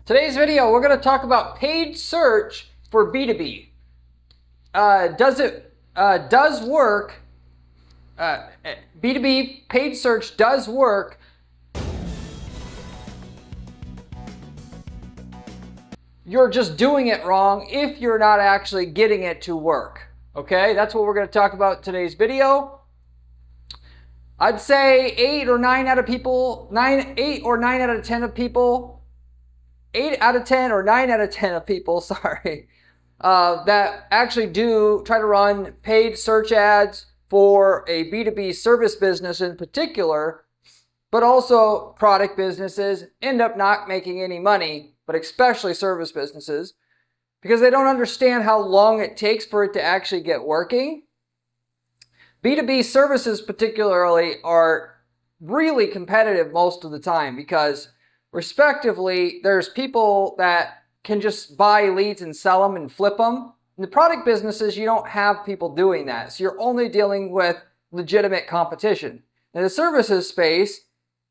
Today's video, we're going to talk about paid search for B2B. Does work? B2B paid search does work. You're just doing it wrong if you're not actually getting it to work. Okay, that's what we're going to talk about in today's video. I'd say 8 or 9 out of 10 people, 8 out of 10 of people, sorry, that actually do try to run paid search ads for a B2B service business in particular, but also product businesses end up not making any money, but especially service businesses, because they don't understand how long it takes for it to actually get working. B2B services particularly are really competitive most of the time because respectively, there's people that can just buy leads and sell them and flip them. In the product businesses, you don't have people doing that. So you're only dealing with legitimate competition. In the services space,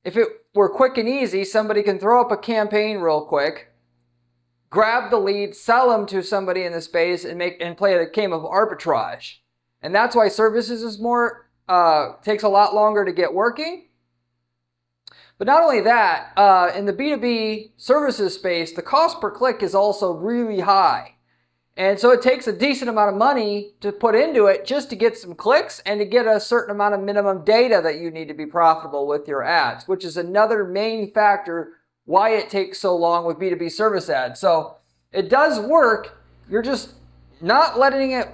if it were quick and easy, somebody can throw up a campaign real quick, grab the lead, sell them to somebody in the space and play a game of arbitrage. And that's why services is takes a lot longer to get working. But not only that, in the B2B services space, the cost per click is also really high. And so it takes a decent amount of money to put into it just to get some clicks and to get a certain amount of minimum data that you need to be profitable with your ads, which is another main factor why it takes so long with B2B service ads. So it does work. You're just not letting it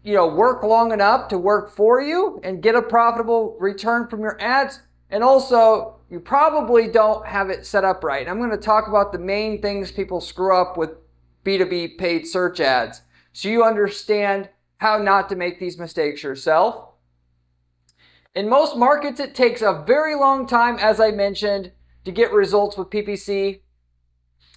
work long enough to work for you and get a profitable return from your ads. And also, you probably don't have it set up right. I'm going to talk about the main things people screw up with B2B paid search ads so you understand how not to make these mistakes yourself. In most markets, it takes a very long time, as I mentioned, to get results with PPC.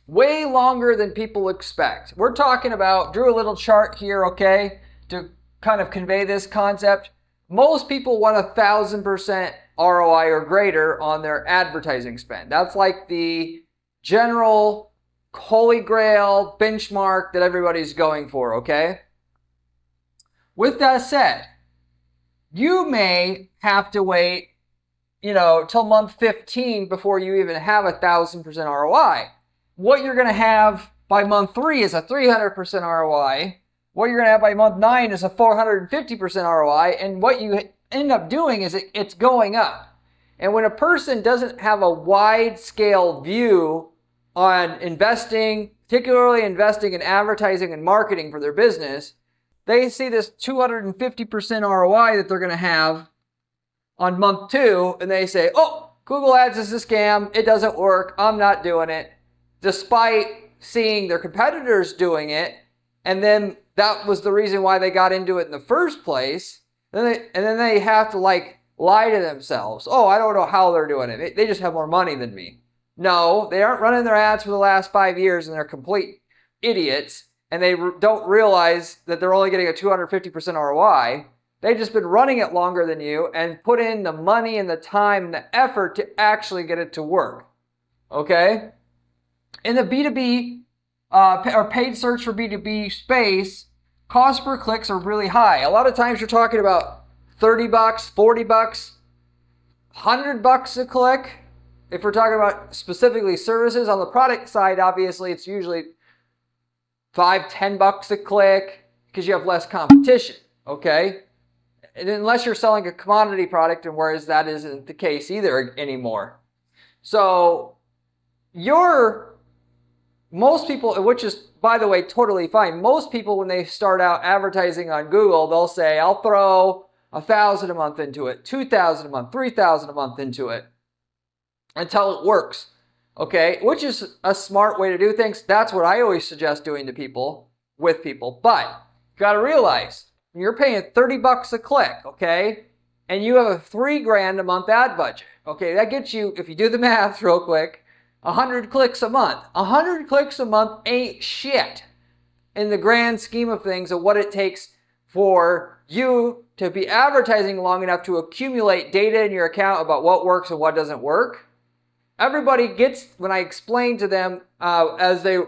Way longer than people expect. We're talking about, drew a little chart here, okay, to kind of convey this concept. Most people want 1,000% ROI or greater on their advertising spend. That's like the general holy grail benchmark that everybody's going for, okay? With that said, you may have to wait, till month 15 before you even have 1,000% ROI. What you're going to have by month 3 is a 300% ROI. What you're going to have by month 9 is a 450% ROI. And what you end up doing is it's going up. And when a person doesn't have a wide scale view on investing, particularly investing in advertising and marketing for their business, they see this 250% ROI that they're going to have on month 2, and they say, oh, Google Ads is a scam. It doesn't work. I'm not doing it. Despite seeing their competitors doing it, and then that was the reason why they got into it in the first place. And then they have to lie to themselves. Oh, I don't know how they're doing it. They just have more money than me. No, they aren't running their ads for the last 5 years and they're complete idiots. And they don't realize that they're only getting a 250% ROI. They've just been running it longer than you and put in the money and the time and the effort to actually get it to work. Okay? In the B2B or paid search for B2B space, cost per clicks are really high. A lot of times you're talking about $30, $40, $100 a click. If we're talking about specifically services, on the product side, obviously it's usually $5, $10 a click because you have less competition, okay? And unless you're selling a commodity product, and whereas that isn't the case either anymore. So most people, which is, by the way, totally fine. Most people, when they start out advertising on Google, they'll say, I'll throw $1,000 a month into it, $2,000 a month, $3,000 a month into it until it works, okay? Which is a smart way to do things. That's what I always suggest doing to people, with people. But you got to realize, when you're paying $30 a click, okay, and you have a $3,000 a month ad budget, okay, that gets you, if you do the math real quick, 100 clicks a month. 100 clicks a month ain't shit in the grand scheme of things of what it takes for you to be advertising long enough to accumulate data in your account about what works and what doesn't work. everybody gets, when I explain to them as they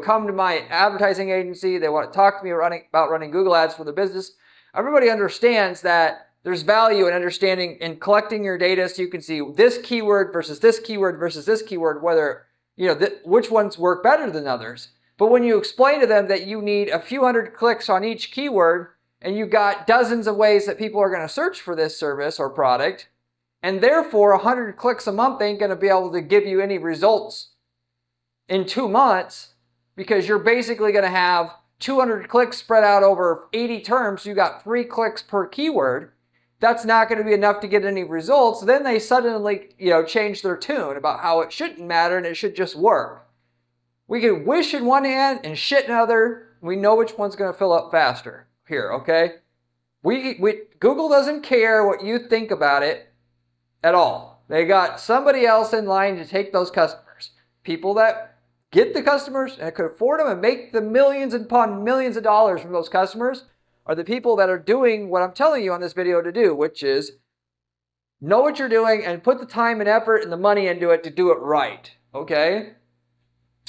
come to my advertising agency, they want to talk to me about running Google ads for their business, everybody understands that there's value in understanding and collecting your data so you can see this keyword versus this keyword versus this keyword, whether, which ones work better than others. But when you explain to them that you need a few hundred clicks on each keyword and you got dozens of ways that people are going to search for this service or product, and therefore 100 clicks a month ain't going to be able to give you any results in 2 months, because you're basically going to have 200 clicks spread out over 80 terms. So you got 3 clicks per keyword. That's not going to be enough to get any results. Then they suddenly, change their tune about how it shouldn't matter and it should just work. We can wish in one hand and shit in another. We know which one's going to fill up faster here, okay? Google doesn't care what you think about it at all. They got somebody else in line to take those customers. People that get the customers and could afford them and make the millions upon millions of dollars from those customers are the people that are doing what I'm telling you on this video to do, which is know what you're doing and put the time and effort and the money into it to do it right, okay?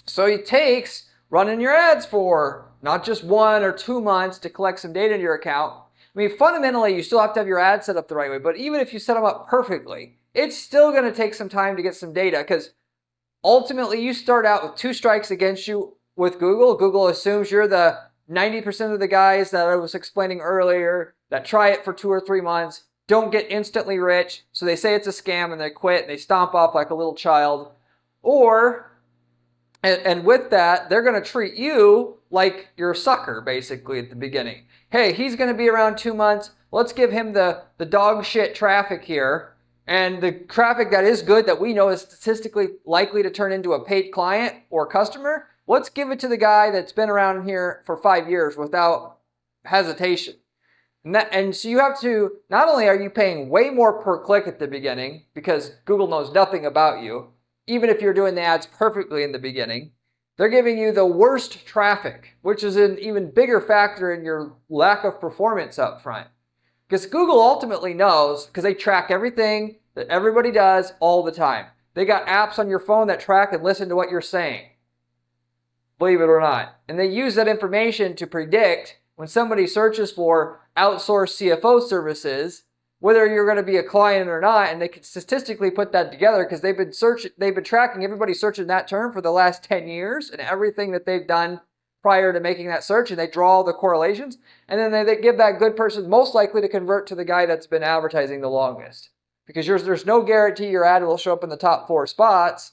So it takes running your ads for not just 1 or 2 months to collect some data in your account. I mean, fundamentally, you still have to have your ads set up the right way, but even if you set them up perfectly, it's still going to take some time to get some data, because ultimately, you start out with 2 strikes against you with Google. Google assumes you're the 90% of the guys that I was explaining earlier that try it for 2 or 3 months, don't get instantly rich, so they say it's a scam and they quit and they stomp off like a little child. And with that, they're going to treat you like you're a sucker, basically, at the beginning. Hey, he's going to be around 2 months. Let's give him the dog shit traffic here. And the traffic that is good, that we know is statistically likely to turn into a paid client or customer, let's give it to the guy that's been around here for 5 years without hesitation. And so you have to, not only are you paying way more per click at the beginning, because Google knows nothing about you, even if you're doing the ads perfectly in the beginning, they're giving you the worst traffic, which is an even bigger factor in your lack of performance up front. Because Google ultimately knows, because they track everything that everybody does all the time. They got apps on your phone that track and listen to what you're saying, believe it or not. And they use that information to predict when somebody searches for outsourced CFO services, whether you're going to be a client or not, and they can statistically put that together because they've been tracking everybody searching that term for the last 10 years and everything that they've done prior to making that search, and they draw all the correlations, and then they give that good person most likely to convert to the guy that's been advertising the longest. Because there's no guarantee your ad will show up in the top 4 spots,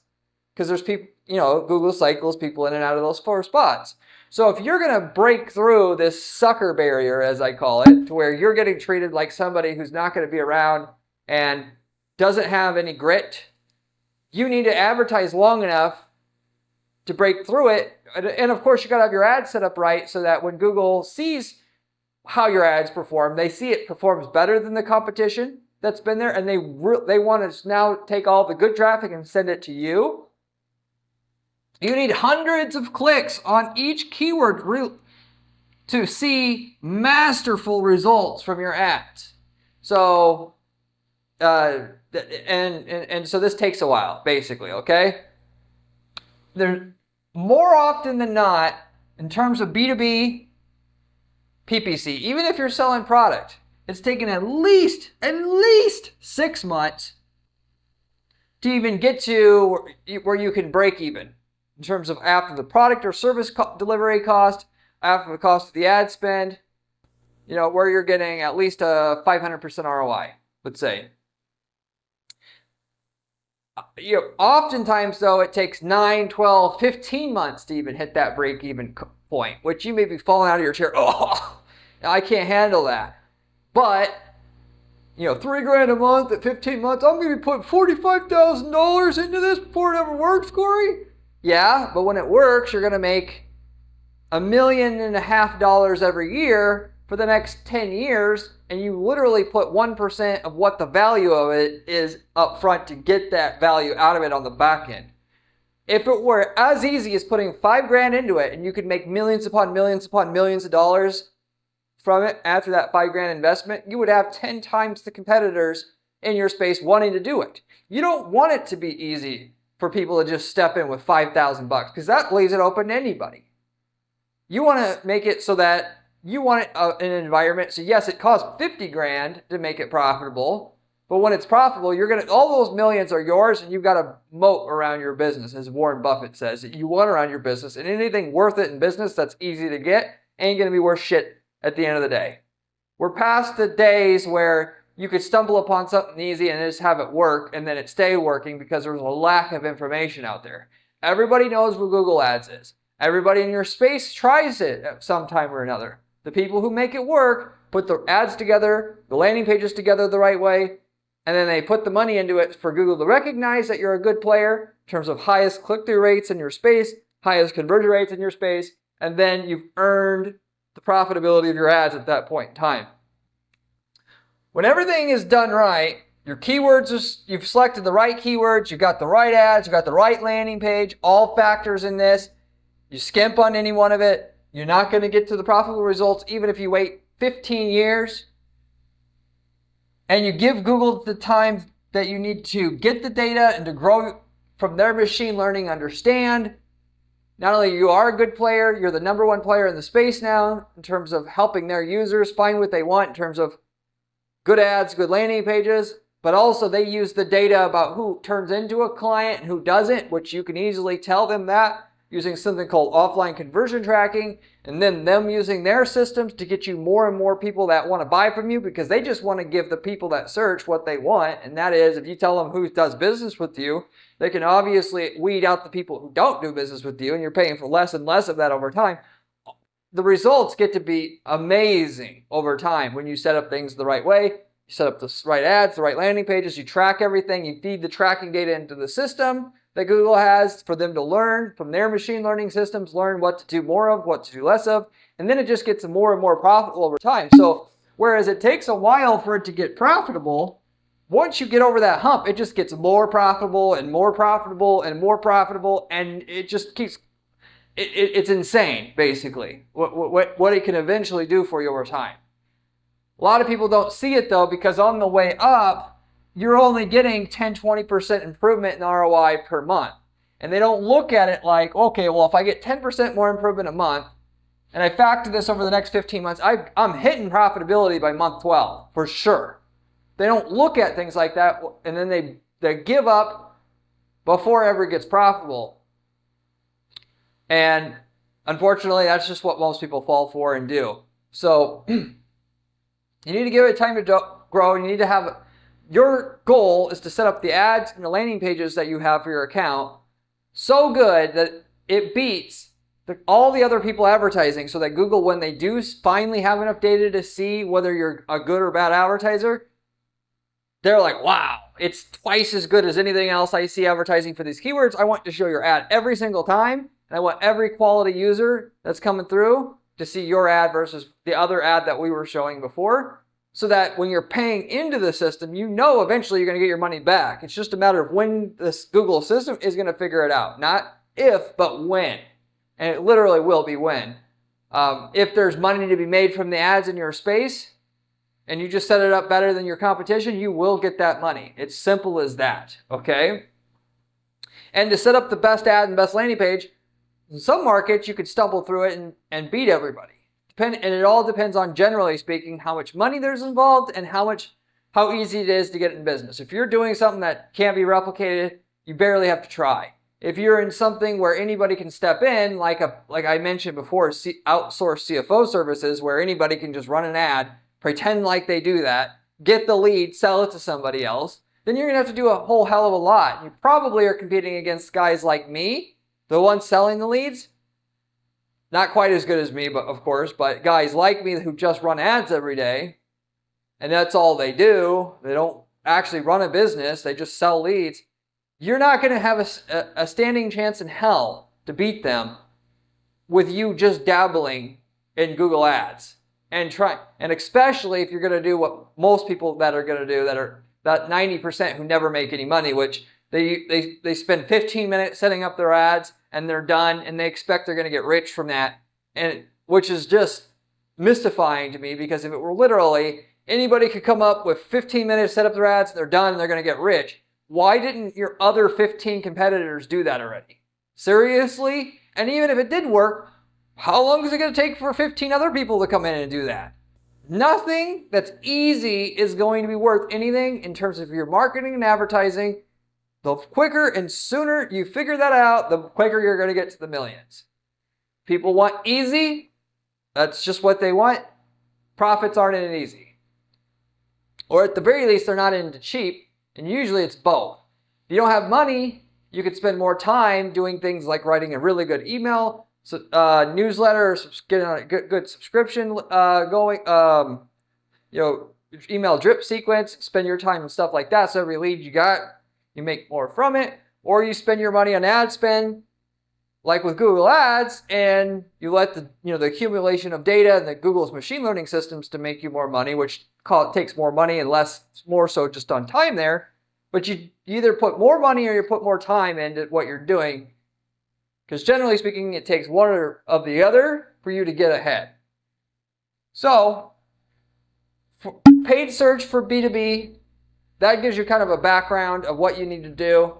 because there's people, Google cycles people in and out of those 4 spots. So if you're going to break through this sucker barrier, as I call it, to where you're getting treated like somebody who's not going to be around and doesn't have any grit, you need to advertise long enough to break through it. And of course, you got to have your ads set up right so that when Google sees how your ads perform, they see it performs better than the competition that's been there, and they want to now take all the good traffic and send it to you. You need hundreds of clicks on each keyword to see masterful results from your ads. So, and so this takes a while, basically, okay? There's more often than not, in terms of B2B, PPC, even if you're selling product, it's taken at least 6 months to even get to where you can break even in terms of after the product or service delivery cost, after the cost of the ad spend, where you're getting at least a 500% ROI, let's say. Oftentimes, though, it takes 9, 12, 15 months to even hit that break-even point, which you may be falling out of your chair. Oh, I can't handle that. But, $3,000 a month at 15 months, I'm going to be putting $45,000 into this before it ever works, Corey? Yeah, but when it works, you're going to make $1.5 million every year for the next 10 years, and you literally put 1% of what the value of it is up front to get that value out of it on the back end. If it were as easy as putting $5,000 into it, and you could make millions upon millions upon millions of dollars from it after that $5,000 investment, you would have 10 times the competitors in your space wanting to do it. You don't want it to be easy. for people to just step in with $5,000 because that leaves it open to anybody. You want to make it so that you want it an environment. So yes, it costs 50 grand to make it profitable, but when it's profitable, all those millions are yours, and you've got a moat around your business, as Warren Buffett says, that you want around your business, and anything worth it in business that's easy to get ain't going to be worth shit at the end of the day. We're past the days where you could stumble upon something easy and just have it work, and then it stay working because there's a lack of information out there. Everybody knows what Google Ads is. Everybody in your space tries it at some time or another. The people who make it work put the ads together, the landing pages together the right way, and then they put the money into it for Google to recognize that you're a good player in terms of highest click-through rates in your space, highest conversion rates in your space, and then you've earned the profitability of your ads at that point in time. When everything is done right, your keywords, you've selected the right keywords, you've got the right ads, you've got the right landing page, all factors in this. You skimp on any one of it, you're not going to get to the profitable results even if you wait 15 years. And you give Google the time that you need to get the data and to grow from their machine learning, understand not only you are a good player, you're the number one player in the space now in terms of helping their users find what they want in terms of good ads, good landing pages, but also they use the data about who turns into a client and who doesn't, which you can easily tell them that using something called offline conversion tracking, and then them using their systems to get you more and more people that want to buy from you because they just want to give the people that search what they want, and that is if you tell them who does business with you, they can obviously weed out the people who don't do business with you, and you're paying for less and less of that over time. The results get to be amazing over time when you set up things the right way. You set up the right ads, the right landing pages, you track everything, you feed the tracking data into the system that Google has for them to learn from their machine learning systems, learn what to do more of, what to do less of, and then it just gets more and more profitable over time. So whereas it takes a while for it to get profitable, once you get over that hump, it just gets more profitable and more profitable and more profitable, and it just keeps, it's insane, basically, what it can eventually do for you over time. A lot of people don't see it, though, because on the way up, you're only getting 10-20% improvement in ROI per month. And they don't look at it like, okay, well, if I get 10% more improvement a month, and I factor this over the next 15 months, I'm hitting profitability by month 12, for sure. They don't look at things like that, and then they give up before it ever gets profitable. And unfortunately, that's just what most people fall for and do. So you need to give it time to grow. You need to have, your goal is to set up the ads and the landing pages that you have for your account so good that it beats all the other people advertising, so that Google, when they do finally have enough data to see whether you're a good or bad advertiser, they're like, wow, it's twice as good as anything else I see advertising for these keywords. I want to show your ad every single time. And I want every quality user that's coming through to see your ad versus the other ad that we were showing before, so that when you're paying into the system, you know eventually you're going to get your money back. It's just a matter of when this Google system is going to figure it out. Not if, but when. And it literally will be when. If there's money to be made from the ads in your space, and you just set it up better than your competition, you will get that money. It's simple as that, okay? And to set up the best ad and best landing page, in some markets, you could stumble through it and beat everybody. And it all depends on, generally speaking, how much money there's involved and how easy it is to get in business. If you're doing something that can't be replicated, you barely have to try. If you're in something where anybody can step in, like I mentioned before, outsourced CFO services, where anybody can just run an ad, pretend like they do that, get the lead, sell it to somebody else, then you're going to have to do a whole hell of a lot. You probably are competing against guys like me, the ones selling the leads. Not quite as good as me, but of course, but guys like me who just run ads every day, and that's all they do. They don't actually run a business. They just sell leads. You're not going to have a standing chance in hell to beat them with you just dabbling in Google Ads and especially if you're going to do what most people that are going to do, that are that 90% who never make any money, which they spend 15 minutes setting up their ads and they're done, and they expect they're going to get rich from that, and which is just mystifying to me, because if it were literally anybody could come up with 15 minutes, set up their ads, they're done, and they're going to get rich, why didn't your other 15 competitors do that already? Seriously? And even if it did work, how long is it going to take for 15 other people to come in and do that? Nothing that's easy is going to be worth anything in terms of your marketing and advertising. The quicker and sooner you figure that out, the quicker you're going to get to the millions. People want easy. That's just what they want. Profits aren't in it easy. Or at the very least, they're not into cheap. And usually it's both. If you don't have money, you could spend more time doing things like writing a really good email, newsletter, getting a good subscription going, email drip sequence, spend your time and stuff like that. So every lead you got, you make more from it. Or you spend your money on ad spend, like with Google Ads, and you let the accumulation of data and the Google's machine learning systems to make you more money, which takes more money and more so just on time there. But you either put more money or you put more time into what you're doing. Because generally speaking, it takes one or of the other for you to get ahead. So, paid search for B2B, that gives you kind of a background of what you need to do.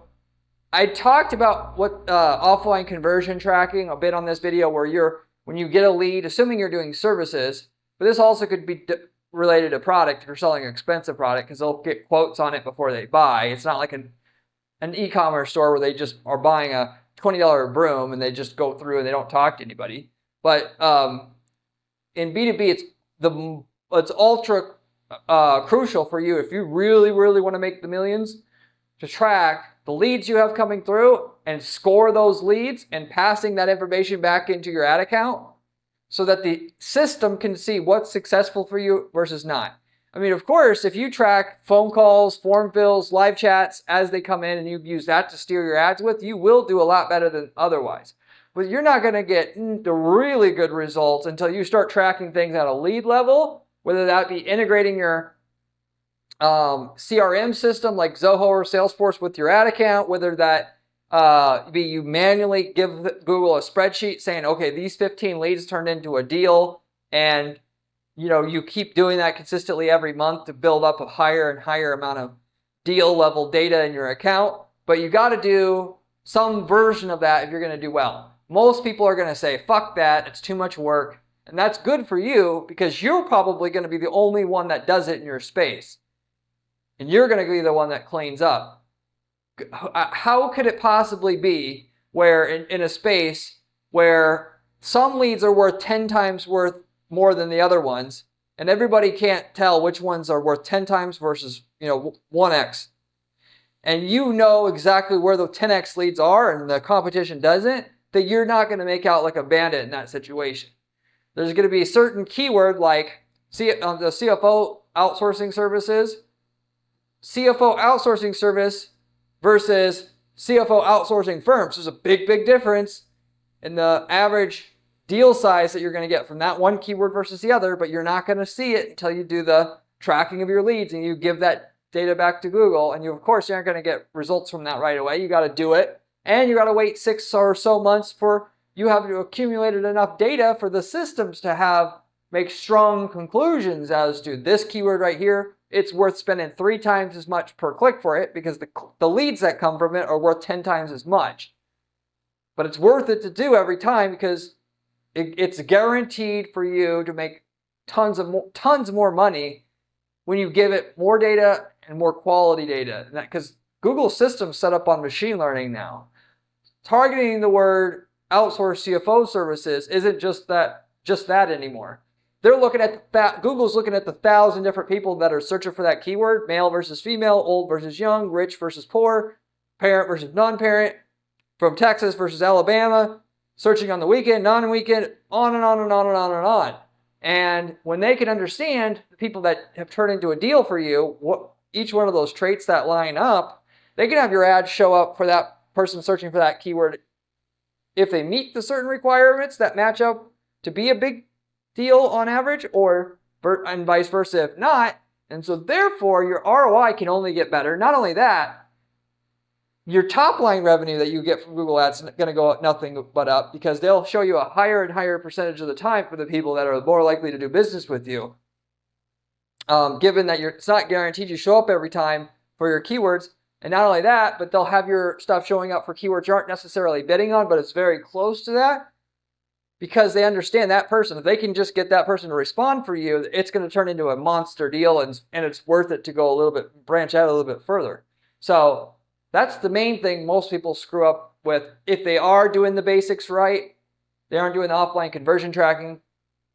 I talked about what offline conversion tracking a bit on this video, where when you get a lead, assuming you're doing services, but this also could be related to product if you're selling an expensive product, because they'll get quotes on it before they buy. It's not like an e-commerce store where they just are buying a $20 broom and they just go through and they don't talk to anybody. But in B2B, it's ultra crucial for you, if you really, really want to make the millions, to track the leads you have coming through and score those leads and passing that information back into your ad account so that the system can see what's successful for you versus not. I mean, of course, if you track phone calls, form fills, live chats as they come in and you use that to steer your ads with, you will do a lot better than otherwise. But you're not going to get the really good results until you start tracking things at a lead level, whether that be integrating your CRM system like Zoho or Salesforce with your ad account, whether that be you manually give Google a spreadsheet saying, okay, these 15 leads turned into a deal, and you keep doing that consistently every month to build up a higher and higher amount of deal level data in your account. But you got to do some version of that if you're going to do well. Most people are going to say, fuck that, it's too much work. And that's good for you because you're probably going to be the only one that does it in your space. And you're going to be the one that cleans up. How could it possibly be where in a space where some leads are worth 10 times worth more than the other ones, and everybody can't tell which ones are worth 10 times versus 1x, and you know exactly where the 10x leads are and the competition doesn't, that you're not going to make out like a bandit in that situation. There's going to be a certain keyword like the CFO outsourcing services, CFO outsourcing service versus CFO outsourcing firms. There's a big, big difference in the average deal size that you're going to get from that one keyword versus the other, but you're not going to see it until you do the tracking of your leads and you give that data back to Google. And of course, you aren't going to get results from that right away. You got to do it, and you got to wait 6 or so months for you have to accumulated enough data for the systems to make strong conclusions as to this keyword right here. It's worth spending 3 times as much per click for it because the leads that come from it are worth 10 times as much. But it's worth it to do every time because it's guaranteed for you to make tons more money when you give it more data and more quality data. Because Google's system's set up on machine learning now. Targeting the word outsource CFO services isn't just that anymore. They're looking at Google's looking at the 1,000 different people that are searching for that keyword: male versus female, old versus young, rich versus poor, parent versus non-parent, from Texas versus Alabama, searching on the weekend, non-weekend, on and on and on and on and on. And when they can understand the people that have turned into a deal for you, each one of those traits that line up, they can have your ad show up for that person searching for that keyword if they meet the certain requirements that match up to be a big deal on average, and vice versa if not. And so therefore, your ROI can only get better. Not only that, your top line revenue that you get from Google Ads is going to go nothing but up because they'll show you a higher and higher percentage of the time for the people that are more likely to do business with you. Given that it's not guaranteed you show up every time for your keywords, And not only that, but they'll have your stuff showing up for keywords you aren't necessarily bidding on, but it's very close to that, because they understand that person. If they can just get that person to respond for you, it's going to turn into a monster deal, and it's worth it to go a little bit, branch out a little bit further. So that's the main thing most people screw up with. If they are doing the basics right, they aren't doing the offline conversion tracking,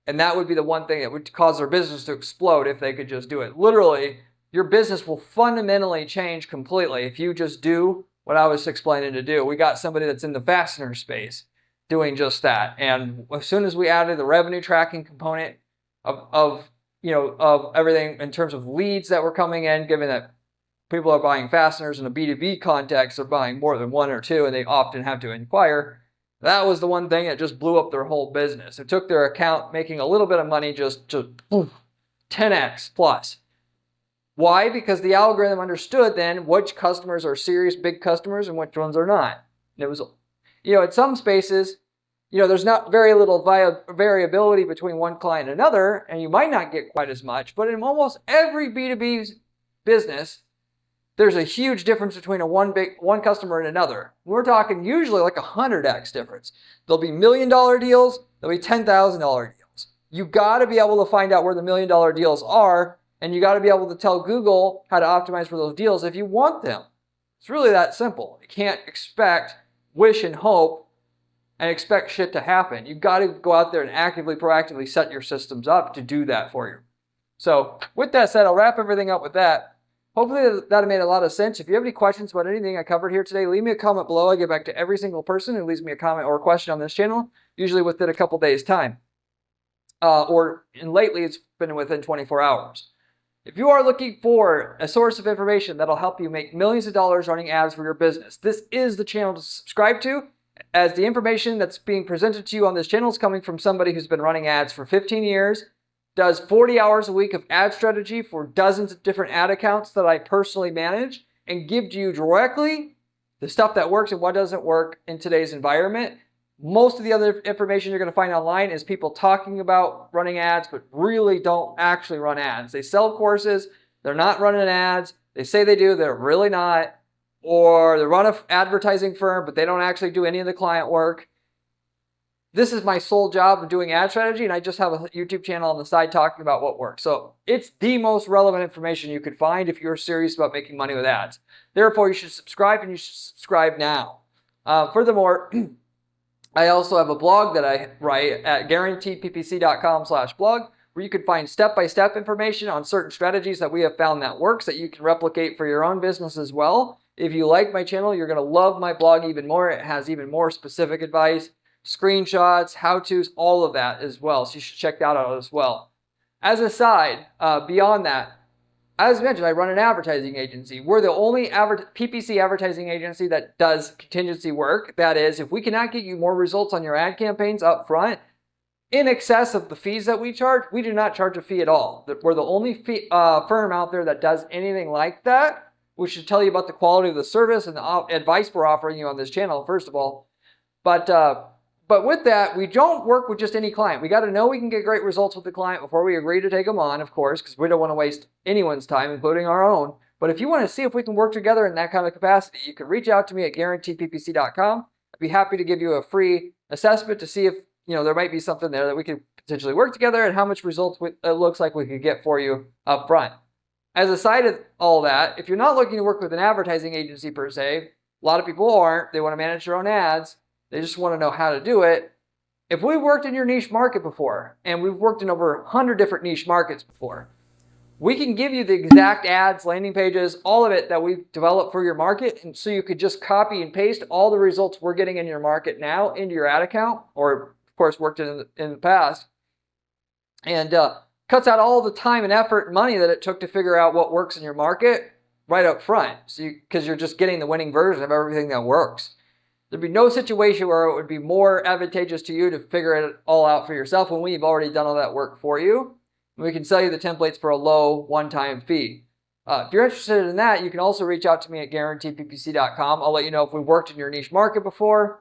and that would be the one thing that would cause their business to explode if they could just do it. Literally, your business will fundamentally change completely if you just do what I was explaining to do. We got somebody that's in the fastener space doing just that. And as soon as we added the revenue tracking component of everything in terms of leads that were coming in, given that people are buying fasteners in a B2B context, they're buying more than one or two, and they often have to inquire. That was the one thing that just blew up their whole business. It took their account making a little bit of money just to 10x plus. Why? Because the algorithm understood then which customers are serious big customers and which ones are not. And it was, in some spaces, there's not very little variability between one client and another, and you might not get quite as much. But in almost every B2B business, there's a huge difference between one customer and another. We're talking usually like 100x difference. There'll be $1 million deals, there'll be $10,000 deals. You got to be able to find out where the $1 million deals are, and you got to be able to tell Google how to optimize for those deals if you want them. It's really that simple. You can't wish and hope and expect shit to happen. You've got to go out there and proactively set your systems up to do that for you. So with that said, I'll wrap everything up with that. Hopefully that made a lot of sense. If you have any questions about anything I covered here today, leave me a comment below. I get back to every single person who leaves me a comment or a question on this channel, usually within a couple days' time. And lately it's been within 24 hours. If you are looking for a source of information that'll help you make millions of dollars running ads for your business, this is the channel to subscribe to, as the information that's being presented to you on this channel is coming from somebody who's been running ads for 15 years, does 40 hours a week of ad strategy for dozens of different ad accounts that I personally manage, and give to you directly the stuff that works and what doesn't work in today's environment. Most of the other information you're going to find online is people talking about running ads, but really don't actually run ads. They sell courses, they're not running ads. They say they do, they're really not. Or they run an advertising firm, but they don't actually do any of the client work. This is my sole job of doing ad strategy, and I just have a YouTube channel on the side talking about what works. So it's the most relevant information you could find if you're serious about making money with ads. Therefore, you should subscribe, and you should subscribe now. Furthermore, I also have a blog that I write at guaranteedppc.com/blog, where you can find step-by-step information on certain strategies that we have found that works that you can replicate for your own business as well. If you like my channel, you're going to love my blog even more. It has even more specific advice, screenshots, how-tos, all of that as well. So you should check that out as well. As a side, beyond that, as mentioned, I run an advertising agency. We're the only PPC advertising agency that does contingency work. That is, if we cannot get you more results on your ad campaigns up front, in excess of the fees that we charge, we do not charge a fee at all. We're the only firm out there that does anything like that, which should tell you about the quality of the service and the advice we're offering you on this channel, first of all. But with that, we don't work with just any client. We got to know we can get great results with the client before we agree to take them on, of course, because we don't want to waste anyone's time, including our own. But if you want to see if we can work together in that kind of capacity, you can reach out to me at guaranteedppc.com. I'd be happy to give you a free assessment to see if there might be something there that we could potentially work together and how much results it looks like we could get for you up front. As a side of all that, if you're not looking to work with an advertising agency per se, a lot of people aren't. They want to manage their own ads. They just want to know how to do it. If we've worked in your niche market before, and we've worked in over 100 different niche markets before, we can give you the exact ads, landing pages, all of it that we've developed for your market, and so you could just copy and paste all the results we're getting in your market now into your ad account, or of course worked in the past, and cuts out all the time and effort and money that it took to figure out what works in your market right up front, because you're just getting the winning version of everything that works. There'd be no situation where it would be more advantageous to you to figure it all out for yourself when we've already done all that work for you. We can sell you the templates for a low one-time fee. If you're interested in that, you can also reach out to me at guaranteedppc.com. I'll let you know if we've worked in your niche market before.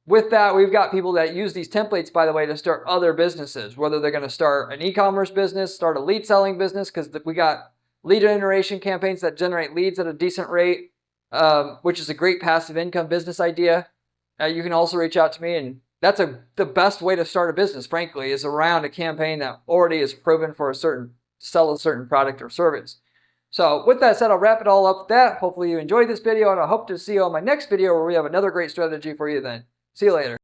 With that, we've got people that use these templates, by the way, to start other businesses, whether they're going to start an e-commerce business, start a lead selling business, because we got lead generation campaigns that generate leads at a decent rate, which is a great passive income business idea. You can also reach out to me, and that's the best way to start a business, frankly, is around a campaign that already is proven for sell a certain product or service. So with that said, I'll wrap it all up with that. Hopefully you enjoyed this video, and I hope to see you on my next video where we have another great strategy for you then. See you later.